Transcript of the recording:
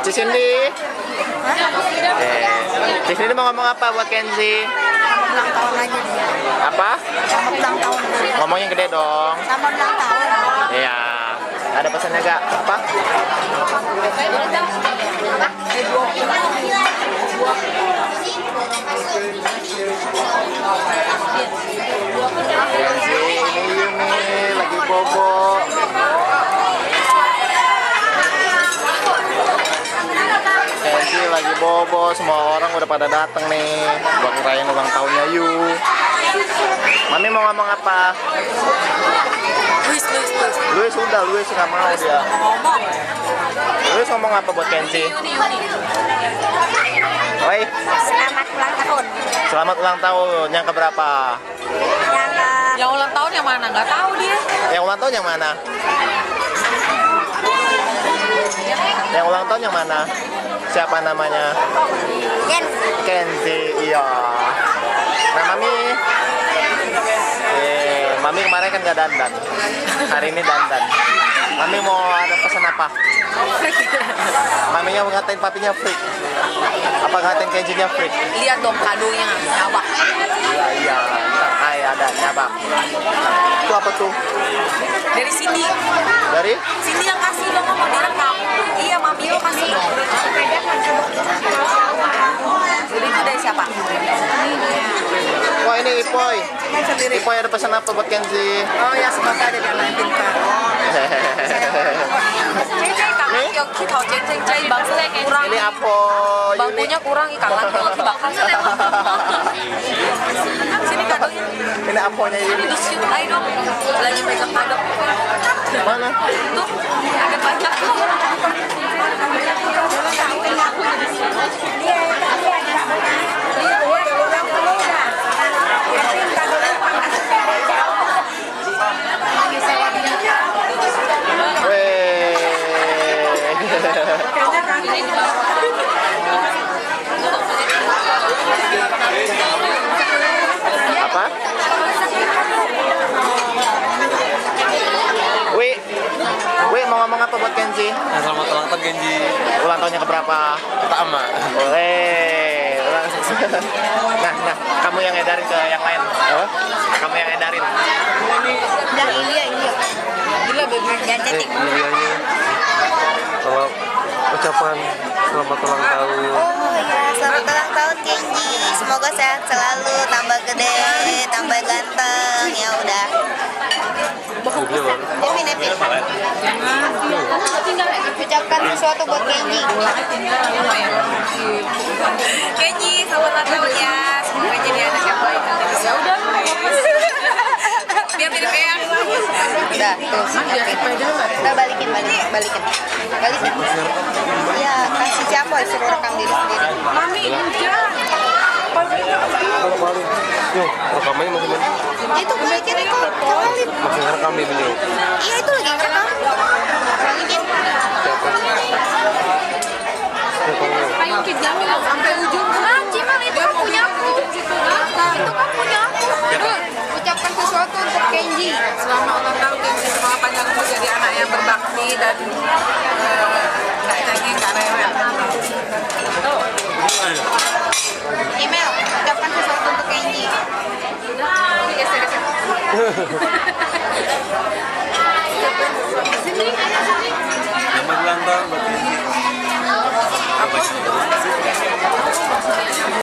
Si Cindy. Si Cindy mau ngomong apa buat Kenzie? Ulang tahun aja dia. Apa? Selamat ulang tahun. Ngomongnya gede dong. Selamat ulang tahun. Iya. Ada pesannya gak? Apa? Kenzie ini lagi bobo. Kenzie lagi bobo, semua orang udah pada datang nih buat ngerayain ulang tahunnya Yu. Mami mau ngomong apa? Luis nggak mau dia. Luis ngomong apa buat Kenzie? Oi, Selamat ulang tahun. selamat ulang tahun. Yang keberapa? Yang ulang tahun yang mana? Nggak tahu dia. Yang ulang tahun yang mana? Yang ulang tahun yang mana? Siapa namanya? Kenzie, iya. Nah, Mami. Mami kemarin kan nggak dandan. Hari ini dandan. Mami mau ada pesan apa? Maminya ngatain papinya freak. Apa ngatain Kenzie-nya freak? Lihat dong kadonya, nyabak. Iya. Ntar ada nyabak. Itu apa tuh? Dari Cindy. Dari? Cindy yang kasih dong, mau direkam. Iya, mami lo kasih. Jadi itu dari siapa? Wah, ini Ipoy. Ipoy ada pesan apa buat Kenzie? Oh ya, semoga ada yang lain pintar. Kurang. Ini Apoy. Bangkunya kurang ikan lantung bakal sini kadonya. Ini Apoynya ini. Ayo dong, lagi pegang kado. Mana? Tuh, ada banyak tuh. Apa? Wi mau ngomong apa buat Kenzie? Selamat ulang tahun Kenzie. Ulang tahunnya keberapa? Pertama. Boleh. Nah, kamu yang edarin ke yang lain. Kamu yang edarin. Dan Ilya. Gila bener dan cetik. Ilianya. Kalau ucapan selamat ulang tahun. Oh ya, selamat ulang tahun Kenji. Semoga sehat selalu, tambah gede, tambah ganteng. Ya udah. Devin. Ucapkan sesuatu buat Kenji. Kenji, selamat ulang tahun ya. Semoga jadi anak yang baik. Ya udah. Biar mirip Eyang. Udah, terus. Udah balikin. Iya, kasih siapa suruh rekam diri sendiri. Mami, udah. Yuk, rekamannya masih mana? Itu balikin itu, kawalin. Masih ngerekam di video. Iya, itu lagi rekam. Balikin. Ayo Jamil sampai ujung. Cimal itu kan punya aku. Itu kan punya aku. Ucapkan sesuatu untuk Kenji. Selamat ulang tahun Kenji, semoga panjang umur jadi anak yang berbakti dan nggak cengeng, nggak rewel. Email, ucapkan sesuatu untuk Kenji. Selamat ulang tahun buat Kenzie.